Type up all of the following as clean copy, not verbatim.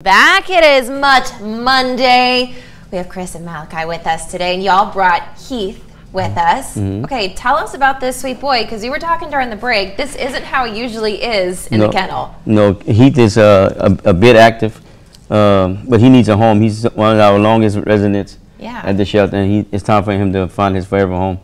Back, it is Mutt Monday. We have Chris and Malachi with us today, and y'all brought Heath with us. Okay, tell us about this sweet boy, because you were talking during the break. This isn't how it usually is in the kennel. No, Heath is a bit active, but he needs a home. He's one of our longest residents at the shelter, and it's time for him to find his forever home.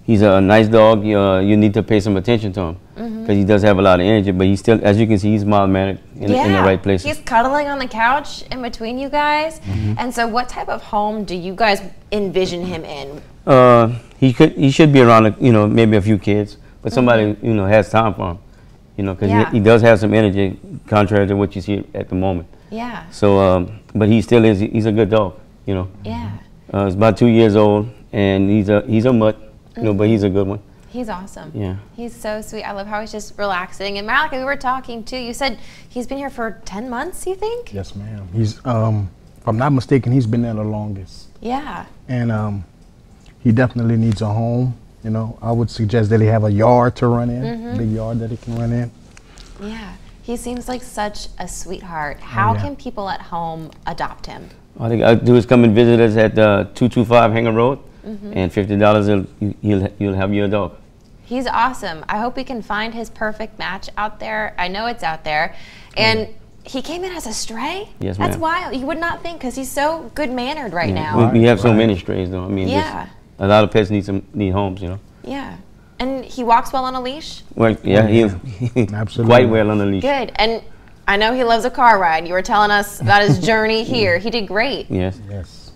He's a nice dog. You need to pay some attention to him because he does have a lot of energy, but he's still, as you can see, he's mild-mannered in the right places. He's cuddling on the couch in between you guys. And so what type of home do you guys envision him in? He should be around, maybe a few kids, but somebody, has time for him, because he does have some energy, contrary to what you see at the moment. Yeah. So, but he still is, he's a good dog, Yeah. He's about 2 years old, and he's a mutt. But he's a good one. He's awesome. Yeah. He's so sweet. I love how he's just relaxing. And Malachi, we were talking too. You said he's been here for 10 months, you think? Yes, ma'am. He's, if I'm not mistaken, he's been there the longest. Yeah. And he definitely needs a home. I would suggest that he have a yard to run in, big yard that he can run in. Yeah. He seems like such a sweetheart. How can people at home adopt him? All they got to do is come and visit us at 225 Hanger Road. And $50, you'll have your dog. He's awesome. I hope we can find his perfect match out there. I know it's out there. And he came in as a stray? Yes, ma'am. That's wild. You would not think, because he's so good-mannered right now. We have so many strays, though. I mean, a lot of pets need homes, Yeah. And he walks well on a leash? Well, yeah, he absolutely quite well on a leash. Good. And I know he loves a car ride. You were telling us about his journey here. He did great. Yes. Yes.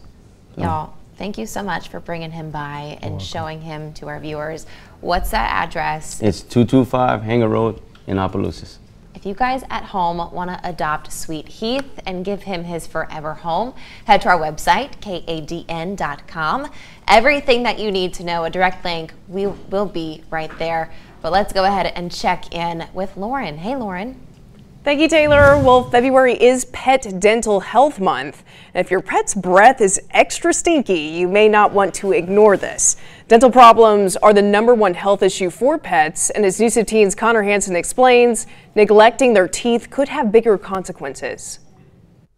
Y'all, thank you so much for bringing him by and showing him to our viewers. What's that address? It's 225 Hanger Road in Opelousas. If you guys at home want to adopt Sweet Heath and give him his forever home, head to our website, kadn.com. Everything that you need to know, a direct link, will be right there. But let's go ahead and check in with Lauren. Hey, Lauren. Thank you, Taylor. Well, February is Pet Dental Health Month. And if your pet's breath is extra stinky, you may not want to ignore this. Dental problems are the #1 health issue for pets, and as News 15's Connor Hansen explains, neglecting their teeth could have bigger consequences.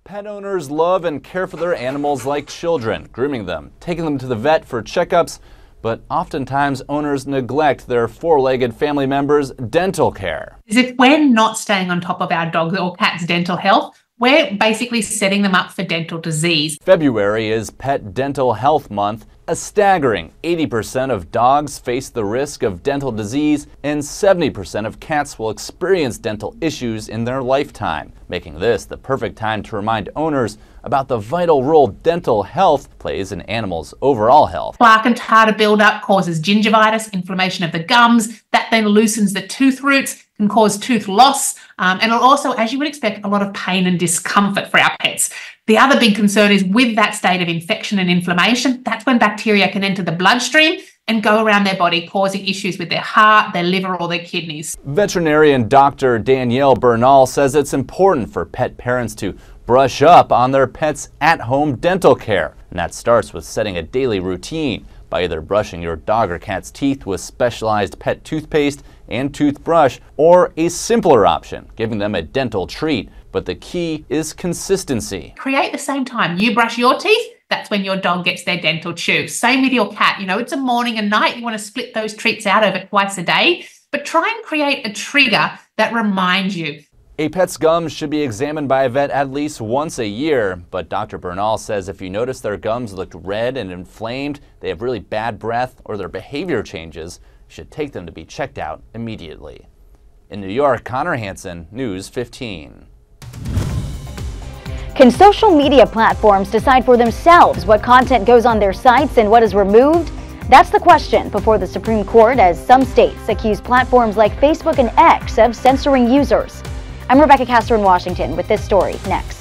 Pet owners love and care for their animals like children, grooming them, taking them to the vet for checkups, but oftentimes owners neglect their four-legged family members' dental care. If we're not staying on top of our dog or cat's dental health, we're basically setting them up for dental disease. February is Pet Dental Health Month. A staggering 80% of dogs face the risk of dental disease, and 70% of cats will experience dental issues in their lifetime, making this the perfect time to remind owners about the vital role dental health plays in animals' overall health. Plaque and tartar buildup causes gingivitis, inflammation of the gums, that then loosens the tooth roots, can cause tooth loss, and it'll also, as you would expect, a lot of pain and discomfort for our pets. The other big concern is with that state of infection and inflammation, that's when bacteria can enter the bloodstream and go around their body, causing issues with their heart, their liver, or their kidneys. Veterinarian Dr. Danielle Bernal says it's important for pet parents to brush up on their pets' at-home dental care. And that starts with setting a daily routine by either brushing your dog or cat's teeth with specialized pet toothpaste and toothbrush, or a simpler option, giving them a dental treat. But the key is consistency. Create the same time you brush your teeth, that's when your dog gets their dental chew. Same with your cat. It's a morning and night. You want to split those treats out over twice a day, but try and create a trigger that reminds you. A pet's gums should be examined by a vet at least once a year, but Dr. Bernal says if you notice their gums look red and inflamed, they have really bad breath, or their behavior changes, you should take them to be checked out immediately. In New York, Connor Hansen, News 15. Can social media platforms decide for themselves what content goes on their sites and what is removed? That's the question before the Supreme Court, as some states accuse platforms like Facebook and X of censoring users. I'm Rebecca Castor in Washington with this story next.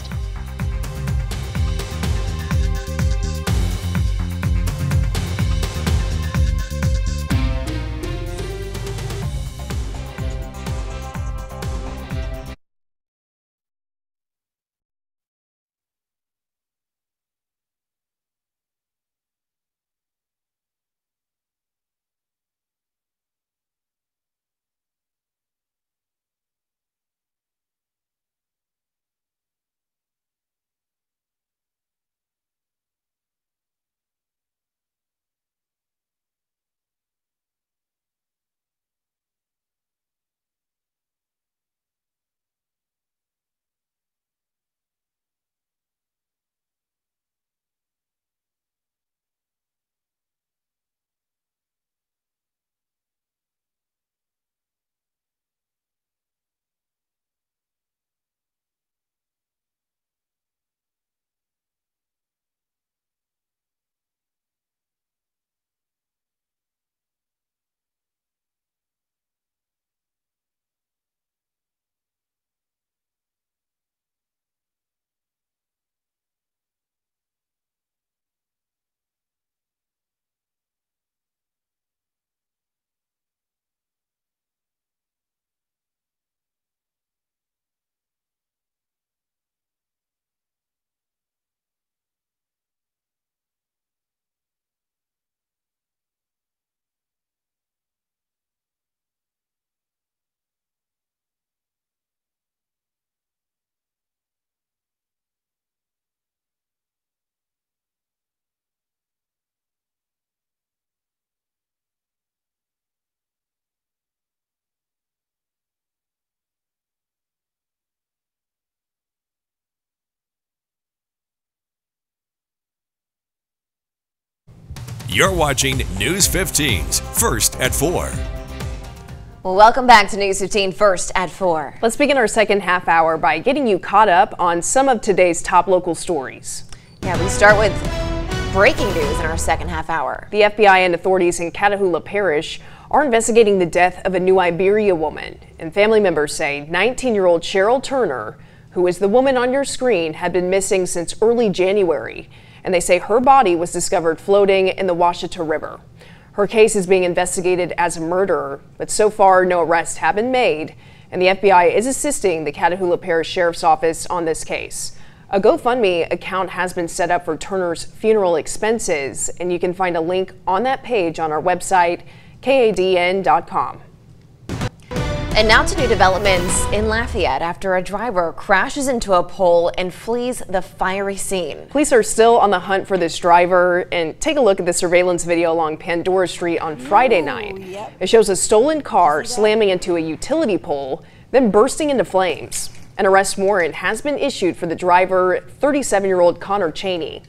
You're watching News 15's First at 4. Well, welcome back to News 15 First at 4. Let's begin our second half hour by getting you caught up on some of today's top local stories. Yeah, we start with breaking news in our second half hour. The FBI and authorities in Declouette Parish are investigating the death of a New Iberia woman, and family members say 19-year-old Cheryl Turner, who is the woman on your screen, had been missing since early January, and they say her body was discovered floating in the Washita River. Her case is being investigated as a murder, but so far no arrests have been made, and the FBI is assisting the Declouette Parish Sheriff's Office on this case. A GoFundMe account has been set up for Turner's funeral expenses, and you can find a link on that page on our website, kadn.com. And now to new developments in Lafayette after a driver crashes into a pole and flees the fiery scene. Police are still on the hunt for this driver, and take a look at the surveillance video along Pandora Street on Friday night. It shows a stolen car slamming into a utility pole, then bursting into flames. An arrest warrant has been issued for the driver, 37-year-old Connor Cheney.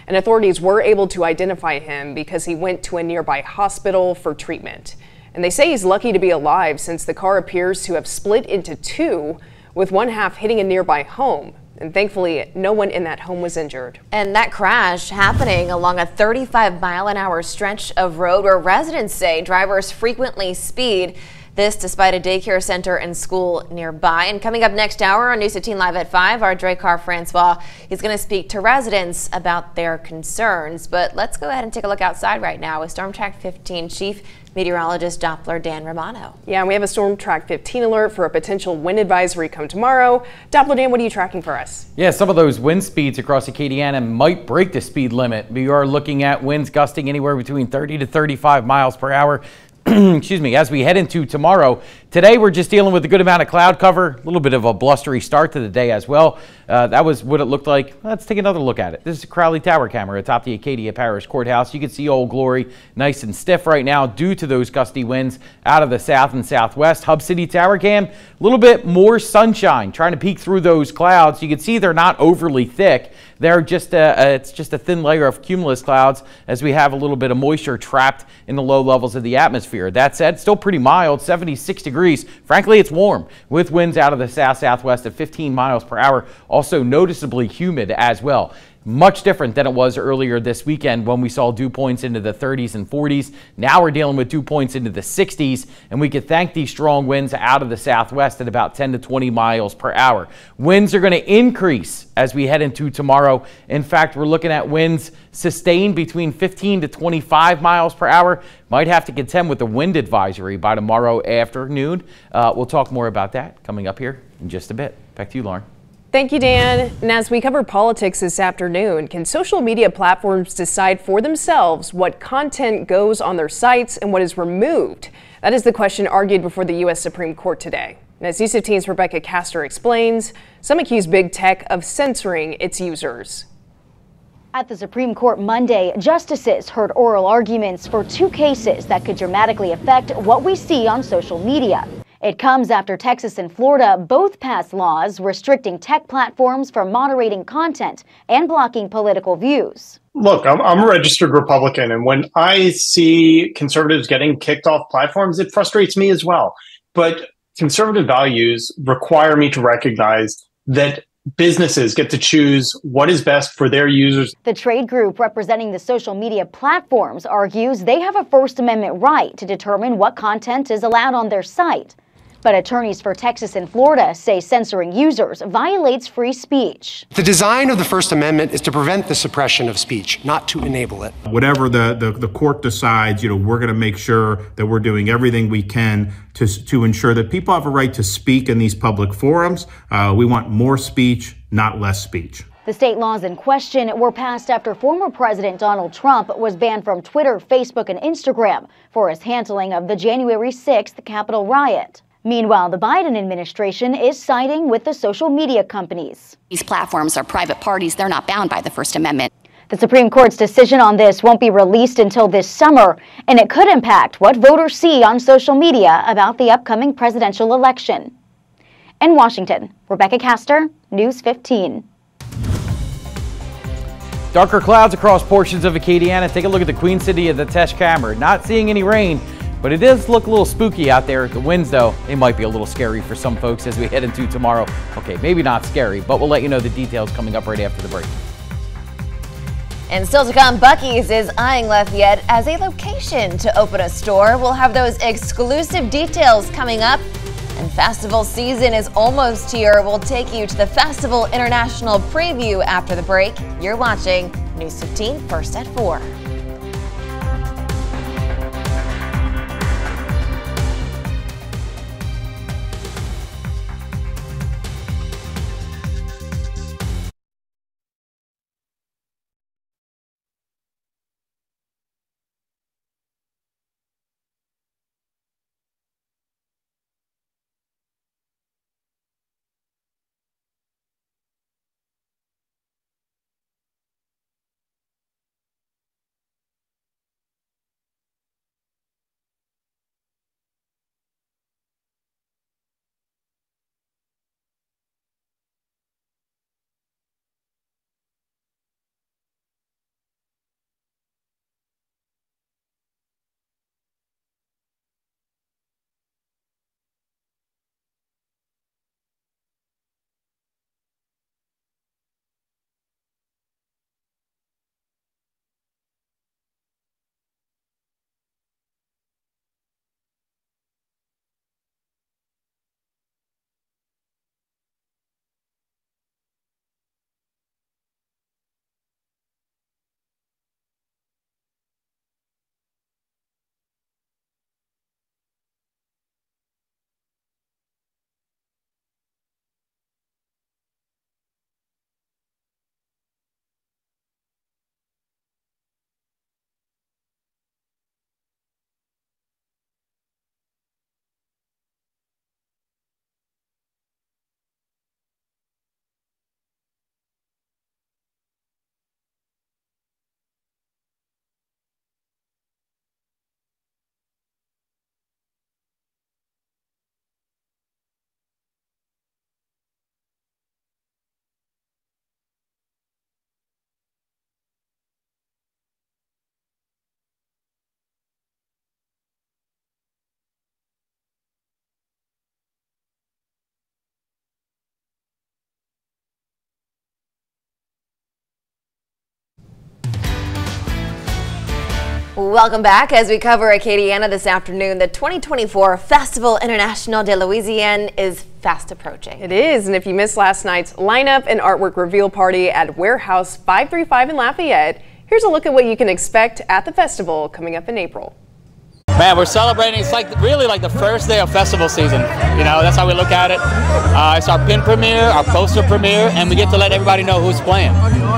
And authorities were able to identify him because he went to a nearby hospital for treatment. And they say he's lucky to be alive since the car appears to have split into two, with one half hitting a nearby home. And thankfully, no one in that home was injured. And that crash happening along a 35-mile-an-hour stretch of road where residents say drivers frequently speed. This despite a daycare center and school nearby. And coming up next hour on News 15 Live at 5, our Dracar Francois is going to speak to residents about their concerns. But let's go ahead and take a look outside right now with Storm Track 15 Chief Meteorologist Doppler Dan Romano. Yeah, and we have a Storm Track 15 alert for a potential wind advisory come tomorrow. Doppler Dan, what are you tracking for us? Yeah, some of those wind speeds across Acadiana might break the speed limit. We are looking at winds gusting anywhere between 30 to 35 miles per hour. Excuse me, as we head into tomorrow. Today we're just dealing with a good amount of cloud cover, a little bit of a blustery start to the day as well. That was what it looked like. Let's take another look at it. This is a Crowley Tower camera atop the Acadia Parish Courthouse. You can see Old Glory nice and stiff right now due to those gusty winds out of the south and southwest. Hub City Tower cam, a little bit more sunshine, trying to peek through those clouds. You can see they're not overly thick. They're just it's just a thin layer of cumulus clouds as we have a little bit of moisture trapped in the low levels of the atmosphere. That said, still pretty mild, 76 degrees. Frankly, it's warm with winds out of the south-southwest at 15 miles per hour. Also noticeably humid as well. Much different than it was earlier this weekend when we saw dew points into the 30s and 40s. Now we're dealing with dew points into the 60s, and we could thank these strong winds out of the southwest at about 10 to 20 miles per hour. Winds are going to increase as we head into tomorrow. In fact, we're looking at winds sustained between 15 to 25 miles per hour. Might have to contend with the wind advisory by tomorrow afternoon. We'll talk more about that coming up here in just a bit. Back to you, Lauren. Thank you, Dan. And as we cover politics this afternoon, can social media platforms decide for themselves what content goes on their sites and what is removed? That is the question argued before the U.S. Supreme Court today. And as News 15's Rebecca Castor explains, some accuse big tech of censoring its users. At the Supreme Court Monday, justices heard oral arguments for two cases that could dramatically affect what we see on social media. It comes after Texas and Florida both passed laws restricting tech platforms from moderating content and blocking political views. Look, I'm a registered Republican, and when I see conservatives getting kicked off platforms, it frustrates me as well. But conservative values require me to recognize that businesses get to choose what is best for their users. The trade group representing the social media platforms argues they have a First Amendment right to determine what content is allowed on their site. But attorneys for Texas and Florida say censoring users violates free speech. The design of the First Amendment is to prevent the suppression of speech, not to enable it. Whatever the court decides, we're going to make sure that we're doing everything we can to ensure that people have a right to speak in these public forums. We want more speech, not less speech. The state laws in question were passed after former President Donald Trump was banned from Twitter, Facebook, and Instagram for his handling of the January 6th Capitol riot. Meanwhile, the Biden administration is siding with the social media companies. These platforms are private parties. They're not bound by the First Amendment. The Supreme Court's decision on this won't be released until this summer, and it could impact what voters see on social media about the upcoming presidential election. In Washington, Rebecca Castor, News 15. Darker clouds across portions of Acadiana. Take a look at the Queen City of the Tesh camera. Not seeing any rain, but it does look a little spooky out there. The winds, though, it might be a little scary for some folks as we head into tomorrow. Okay, maybe not scary, but we'll let you know the details coming up right after the break. And still to come, Buc-ee's is eyeing Lafayette as a location to open a store. We'll have those exclusive details coming up. And festival season is almost here. We'll take you to the Festival International preview after the break. You're watching News 15 First at 4. Welcome back as we cover Acadiana this afternoon. The 2024 Festival International de Louisiane is fast approaching. It is, and if you missed last night's lineup and artwork reveal party at Warehouse 535 in Lafayette, here's a look at what you can expect at the festival coming up in April. Man, we're celebrating. It's like really like the first day of festival season. You know, that's how we look at it. It's our pin premiere, our poster premiere, and we get to let everybody know who's playing.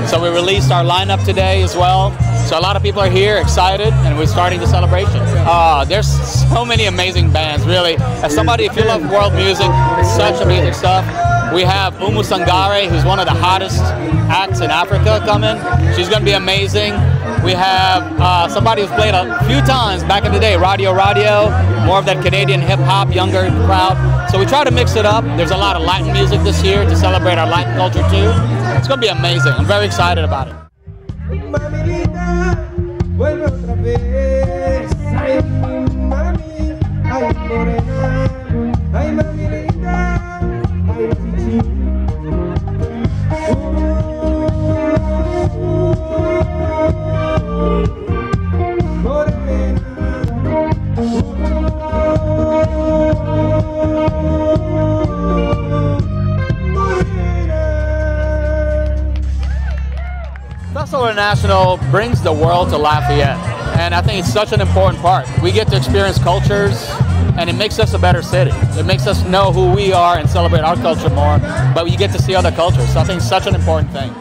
So we released our lineup today as well. So a lot of people are here, excited, and we're starting the celebration. There's so many amazing bands, really. As somebody, if you love world music, it's such amazing stuff. We have Umu Sangare, who's one of the hottest acts in Africa coming. She's going to be amazing. We have somebody who's played a few times back in the day, Radio, more of that Canadian hip-hop, younger crowd. So we try to mix it up. There's a lot of Latin music this year to celebrate our Latin culture too. It's going to be amazing. I'm very excited about it. Festival International brings the world to Lafayette, and I think it's such an important part. We get to experience cultures, and it makes us a better city. It makes us know who we are and celebrate our culture more, but you get to see other cultures, so I think it's such an important thing.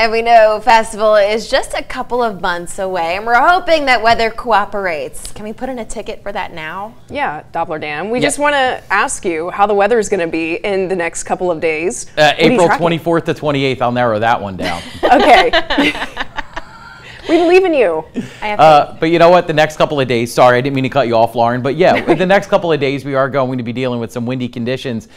And we know festival is just a couple of months away, and we're hoping that weather cooperates. Can we put in a ticket for that now? Yeah, Doppler Dan. We just want to ask you how the weather is going to be in the next couple of days. April 24th to 28th. I'll narrow that one down. Okay. We believe in you. But you know what? The next couple of days, sorry, I didn't mean to cut you off, Lauren, but yeah, the next couple of days we are going to be dealing with some windy conditions.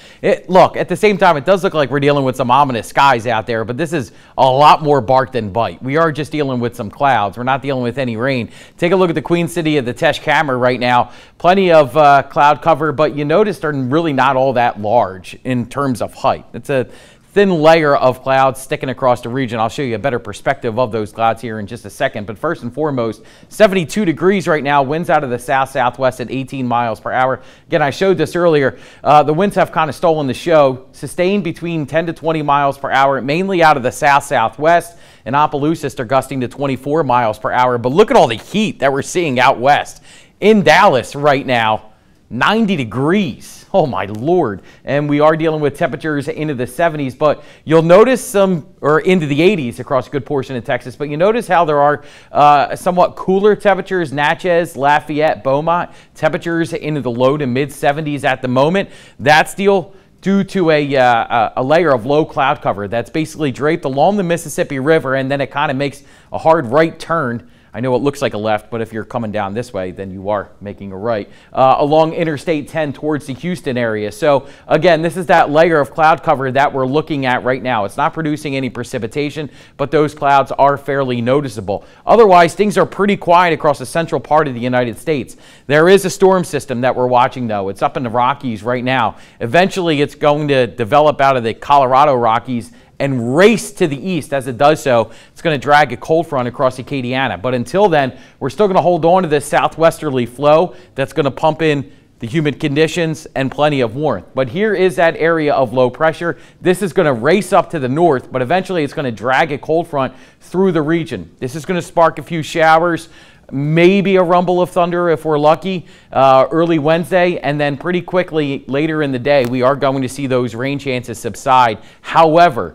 Look, at the same time, it does look like we're dealing with some ominous skies out there, but this is a lot more bark than bite. We are just dealing with some clouds. We're not dealing with any rain. Take a look at the Queen City of the Tesh camera right now. Plenty of cloud cover, but you notice they're really not all that large in terms of height. It's a thin layer of clouds sticking across the region. I'll show you a better perspective of those clouds here in just a second. But first and foremost, 72 degrees right now. Winds out of the south-southwest at 18 miles per hour. Again, I showed this earlier. The winds have kind of stolen the show. Sustained between 10 to 20 miles per hour, mainly out of the south-southwest. In Opelousas, they're gusting to 24 miles per hour. But look at all the heat that we're seeing out west. In Dallas right now, 90 degrees. Oh my Lord. And we are dealing with temperatures into the 70s, but you'll notice into the 80s across a good portion of Texas, but you notice how there are somewhat cooler temperatures, Natchez, Lafayette, Beaumont, temperatures into the low to mid 70s at the moment. That's due to a layer of low cloud cover that's basically draped along the Mississippi River, and then it kind of makes a hard right turn. I know it looks like a left, but if you're coming down this way, then you are making a right, along Interstate 10 towards the Houston area. So again, this is that layer of cloud cover that we're looking at right now. It's not producing any precipitation, but those clouds are fairly noticeable. Otherwise, things are pretty quiet across the central part of the United States. There is a storm system that we're watching, though. It's up in the Rockies right now. Eventually, it's going to develop out of the Colorado Rockies and race to the east. As it does so, it's going to drag a cold front across Acadiana. But until then, we're still going to hold on to this southwesterly flow that's going to pump in the humid conditions and plenty of warmth. But here is that area of low pressure. This is going to race up to the north, but eventually it's going to drag a cold front through the region. This is going to spark a few showers, maybe a rumble of thunder if we're lucky, early Wednesday, and then pretty quickly later in the day, we are going to see those rain chances subside. However,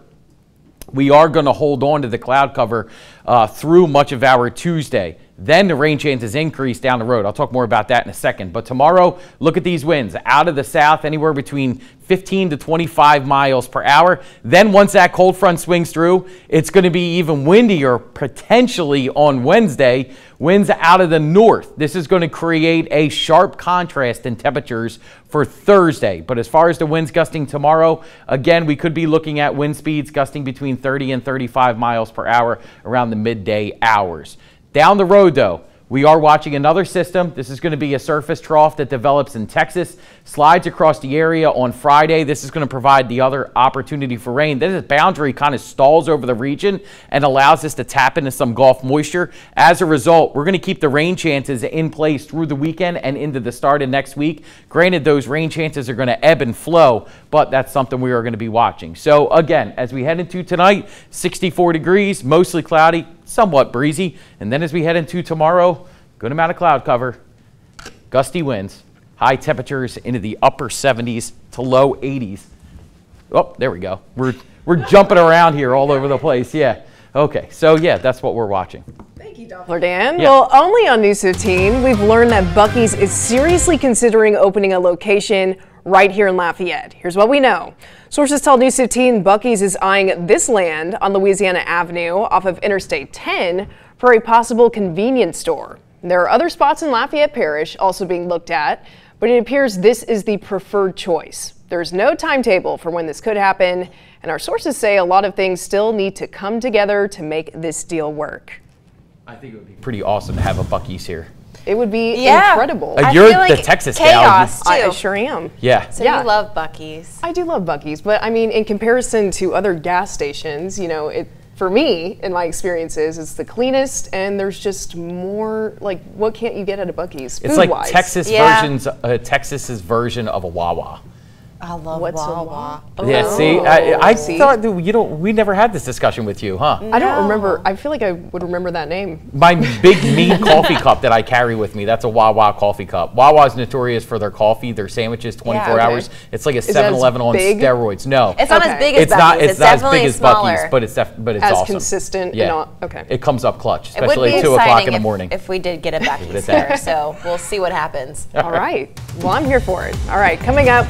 we are going to hold on to the cloud cover through much of our Tuesday. Then the rain chances increase down the road. I'll talk more about that in a second. But tomorrow, look at these winds. Out of the south, anywhere between 15 to 25 miles per hour. Then once that cold front swings through, it's going to be even windier potentially on Wednesday. Winds out of the north. This is going to create a sharp contrast in temperatures for Thursday. But as far as the winds gusting tomorrow, again, we could be looking at wind speeds gusting between 30 and 35 miles per hour around the midday hours. Down the road, though, we are watching another system. This is going to be a surface trough that develops in Texas, slides across the area on Friday. This is going to provide the other opportunity for rain. This boundary kind of stalls over the region and allows us to tap into some Gulf moisture. As a result, we're going to keep the rain chances in place through the weekend and into the start of next week. Granted, those rain chances are going to ebb and flow, but that's something we are going to be watching. So again, as we head into tonight, 64 degrees, mostly cloudy, somewhat breezy. And then as we head into tomorrow, good amount of cloud cover, gusty winds, high temperatures into the upper 70s to low 80s. Oh, there we go. We're jumping around here all over the place. Yeah. Okay. So yeah, that's what we're watching. Thank you, Doppler Dan. Yeah. Well, only on News 15, we've learned that Buc-ee's is seriously considering opening a location right here in Lafayette. Here's what we know. Sources tell News 15 Buc-ee's is eyeing this land on Louisiana Avenue off of Interstate 10 for a possible convenience store. There are other spots in Lafayette Parish also being looked at, but it appears this is the preferred choice. There's no timetable for when this could happen, and our sources say a lot of things still need to come together to make this deal work. I think it would be pretty awesome to have a Buc-ee's here. It would be incredible. You're like the Texas chaos gal. too. I sure am. Yeah. So you love Buc-ee's. I do love Buc-ee's, but I mean, in comparison to other gas stations, you know, for me, in my experiences, it's the cleanest, and there's just more, like, what can't you get at a Buc-ee's It's like Texas's version of a Wawa. I love What's Wawa. Yeah, see, I thought that we never had this discussion with you, huh? I don't remember. I feel like I would remember that name. My big mean coffee cup that I carry with me, that's a Wawa coffee cup. Wawa is notorious for their coffee, their sandwiches, 24 hours. It's like a 7-Eleven on steroids. No. It's not as big as Buc-ee's. It's not as big as Buc-ee's, but it's as awesome. Consistent. Yeah. Okay. It comes up clutch, It would especially be at 2 o'clock in the exciting morning. if we did get a Buc-ee's here, so we'll see what happens. All right. Well, I'm here for it. All right, coming up,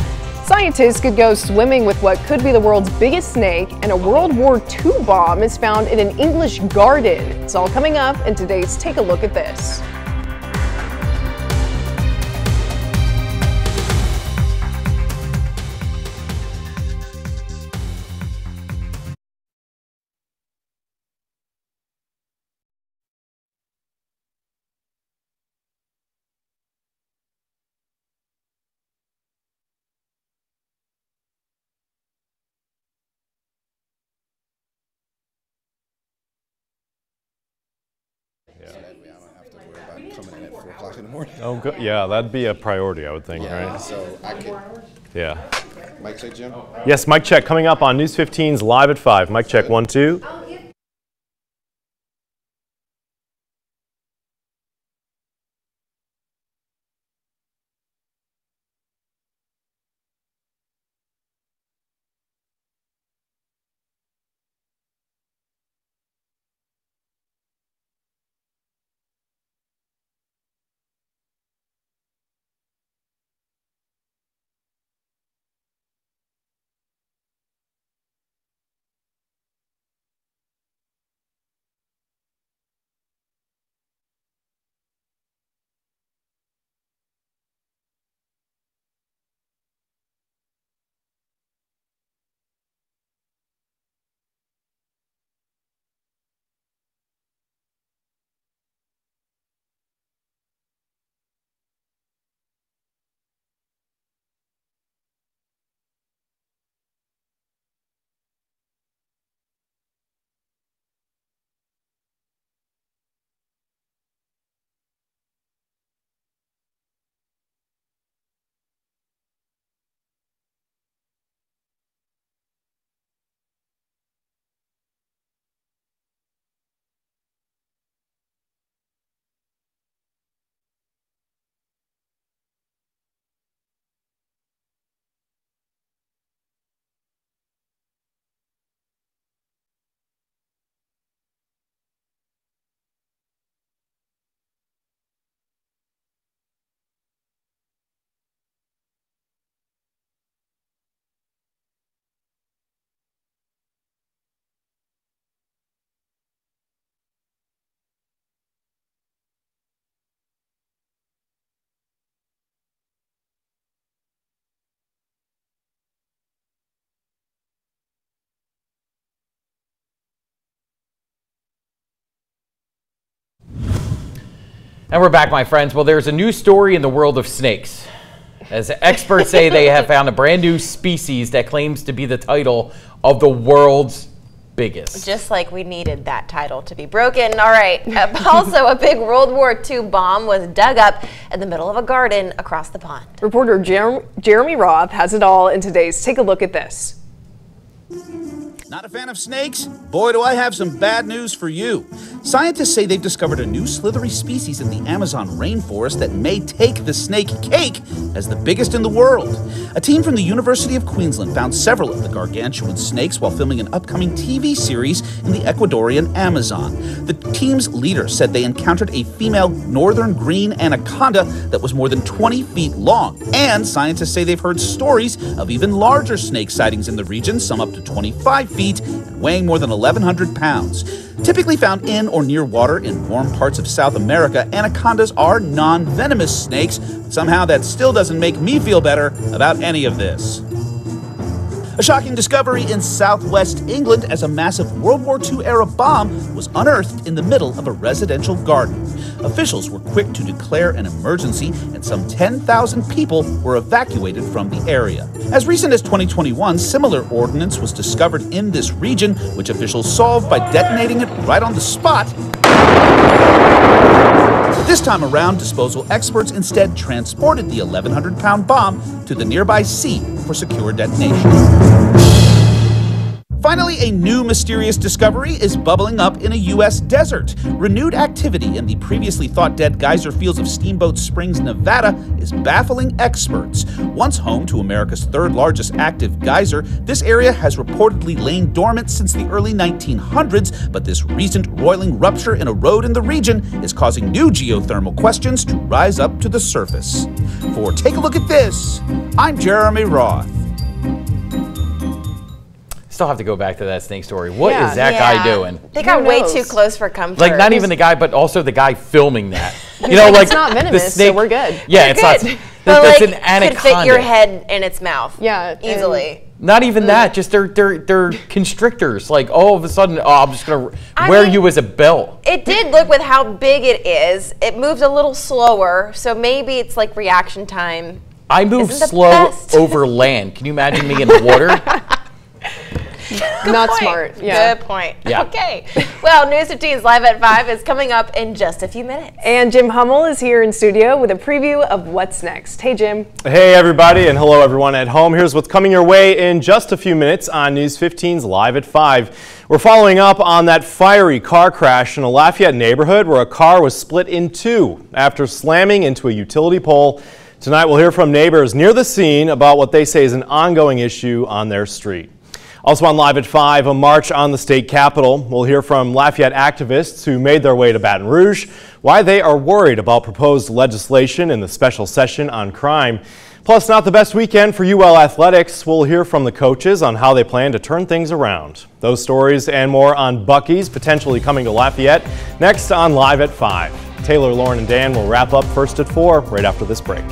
scientists could go swimming with what could be the world's biggest snake, and a World War II bomb is found in an English garden. It's all coming up in today's Take a Look at This. Coming in at 4 o'clock in the morning. Oh, good. Yeah, that'd be a priority, I would think, right? So I could. Yeah. Mic check, Jim? Yes, mic check coming up on News 15's Live at 5. Mic check 1, 2. And we're back, my friends. Well, there's a new story in the world of snakes. As experts say, they have found a brand new species that claims to be the title of the world's biggest. Just like we needed that title to be broken. All right. Also, a big World War II bomb was dug up in the middle of a garden across the pond. Reporter Jeremy Roth has it all in today's Take a Look at This. Not a fan of snakes? Boy, do I have some bad news for you. Scientists say they've discovered a new slithery species in the Amazon rainforest that may take the snake cake as the biggest in the world. A team from the University of Queensland found several of the gargantuan snakes while filming an upcoming TV series in the Ecuadorian Amazon. The team's leader said they encountered a female northern green anaconda that was more than 20 feet long. And scientists say they've heard stories of even larger snake sightings in the region, some up to 25 feet and weighing more than 1,100 pounds. Typically found in or near water in warm parts of South America, anacondas are non-venomous snakes. Somehow that still doesn't make me feel better about any of this. A shocking discovery in southwest England as a massive World War II-era bomb was unearthed in the middle of a residential garden. Officials were quick to declare an emergency, and some 10,000 people were evacuated from the area. As recent as 2021, similar ordnance was discovered in this region, which officials solved by detonating it right on the spot. This time around, disposal experts instead transported the 1,100-pound bomb to the nearby sea for secure detonation. Finally, a new mysterious discovery is bubbling up in a U.S. desert. Renewed activity in the previously thought dead geyser fields of Steamboat Springs, Nevada, is baffling experts. Once home to America's third largest active geyser, this area has reportedly lain dormant since the early 1900s, but this recent roiling rupture in a road in the region is causing new geothermal questions to rise up to the surface. For Take a Look at This, I'm Jeremy Roth. Still have to go back to that snake story. What is that guy doing? They got way too close for comfort. Like, not even the guy, but also the guy filming that. You know, like, it's not venomous, so we're good. Yeah, You're it's good. not. But That's like, an anaconda. could fit your head in its mouth. Yeah, easily. Not even that. Just they're constrictors. Like, all of a sudden, I'm just gonna wear you as a belt. It did look with how big it is. It moved a little slower, so maybe it's like reaction time. I move slow over land. Can you imagine me in the water? Not smart. Yeah. Good point. Yeah. Okay. Well, News 15's Live at 5 is coming up in just a few minutes. And Jim Hummel is here in studio with a preview of what's next. Hey, Jim. Hey, everybody, and hello, everyone at home. Here's what's coming your way in just a few minutes on News 15's Live at 5. We're following up on that fiery car crash in a Lafayette neighborhood where a car was split in two after slamming into a utility pole. Tonight, we'll hear from neighbors near the scene about what they say is an ongoing issue on their street. Also on Live at 5, a march on the state capitol. We'll hear from Lafayette activists who made their way to Baton Rouge, why they are worried about proposed legislation in the special session on crime. Plus, not the best weekend for UL athletics. We'll hear from the coaches on how they plan to turn things around. Those stories and more on Buc-ee's potentially coming to Lafayette next on Live at 5. Taylor, Lauren, and Dan will wrap up first at 4 right after this break.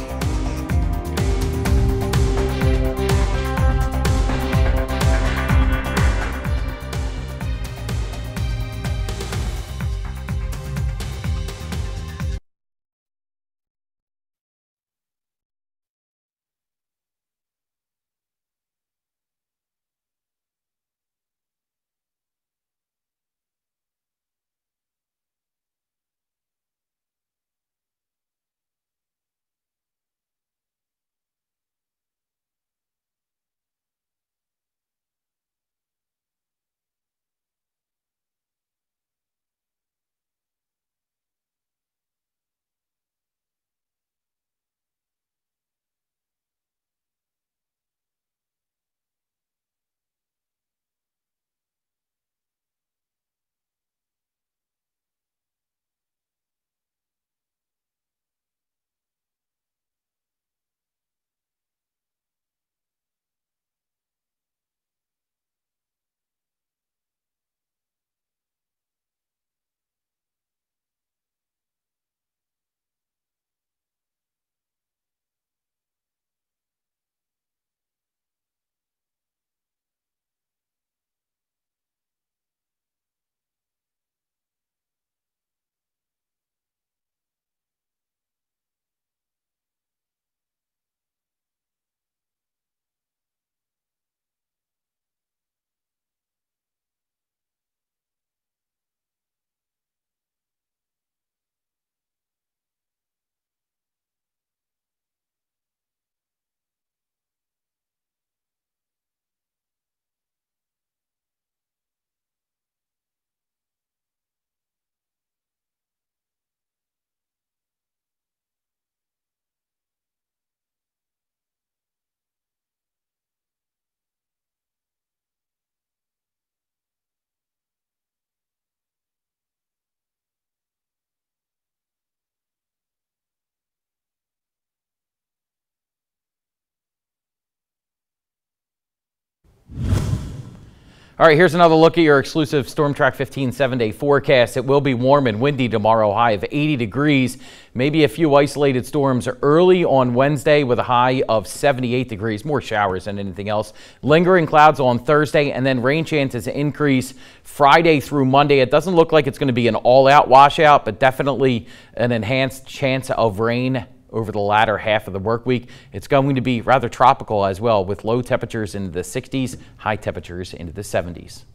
All right, here's another look at your exclusive Storm Track 15 7-day forecast. It will be warm and windy tomorrow, high of 80 degrees. Maybe a few isolated storms early on Wednesday with a high of 78 degrees. More showers than anything else. Lingering clouds on Thursday, and then rain chances increase Friday through Monday. It doesn't look like it's going to be an all-out washout, but definitely an enhanced chance of rain over the latter half of the work week. It's going to be rather tropical as well, with low temperatures into the 60s, high temperatures into the 70s.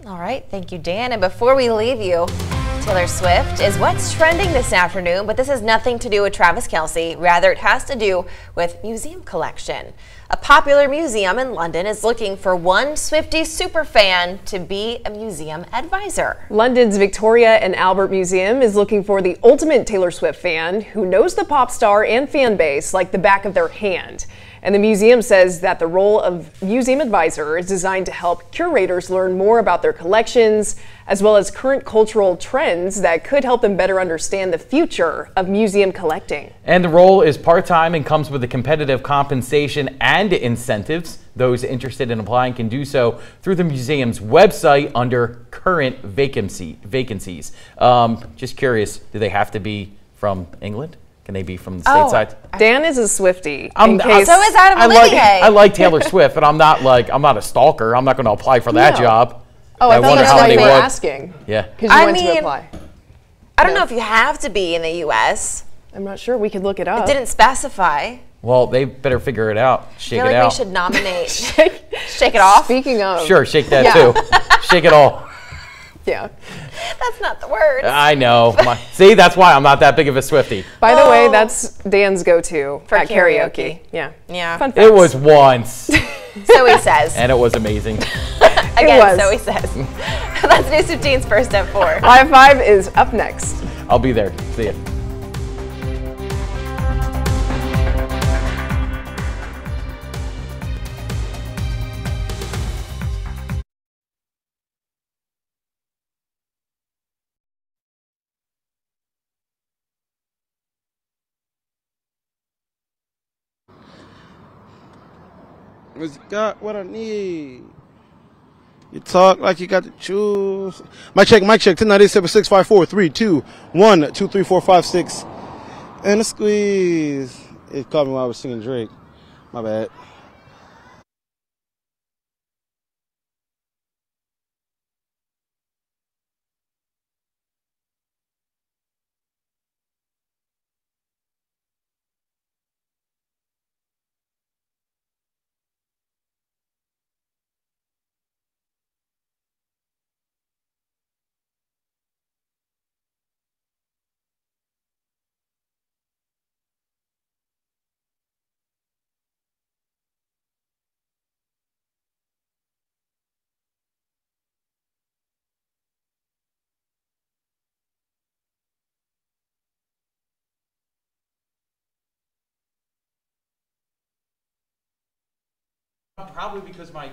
All right, thank you, Dan. And before we leave you, Taylor Swift is what's trending this afternoon, but this has nothing to do with Travis Kelce. Rather, it has to do with museum collection. A popular museum in London is looking for one Swiftie superfan to be a museum advisor. London's Victoria and Albert Museum is looking for the ultimate Taylor Swift fan who knows the pop star and fan base like the back of their hand. And the museum says that the role of museum advisor is designed to help curators learn more about their collections, as well as current cultural trends that could help them better understand the future of museum collecting. And the role is part-time and comes with a competitive compensation and incentives. Those interested in applying can do so through the museum's website under current vacancies. Just curious, do they have to be from England? Can they be from the stateside? Dan is a Swiftie. So is Adam Olivier. I like Taylor Swift, but I'm not a stalker. I'm not going to apply for that job. Oh, I thought that's why you were asking. Yeah. Because you went to apply. I don't know if you have to be in the U.S. I'm not sure. We could look it up. It didn't specify. Well, they better figure it out. Shake it out. I feel like we should nominate. Shake it off. Speaking of. Sure, shake that too. Shake it all. Yeah. That's not the word. I know. See, that's why I'm not that big of a Swiftie. By the way, that's Dan's go-to for karaoke. Yeah. Yeah. It was once. So he says. And it was amazing. Again, so he says. That's News 15's First at 4. Live 5 is up next. I'll be there. See ya. It's got what I need. You talk like you got to choose. Mic check, 1098-7654-321-23456. And a squeeze. It caught me while I was singing Drake. My bad. Probably because my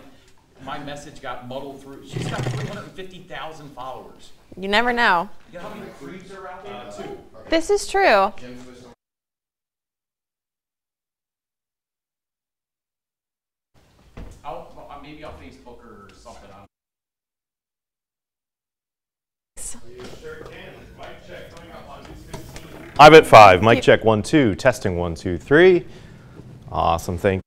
message got muddled through. She's got 350,000 followers. You never know. You know how many creeps are out there too? This is true. Maybe I'll Facebook her or something. Live at 5. Mic check 1 2. Testing 1 2 3. Awesome. Thank you.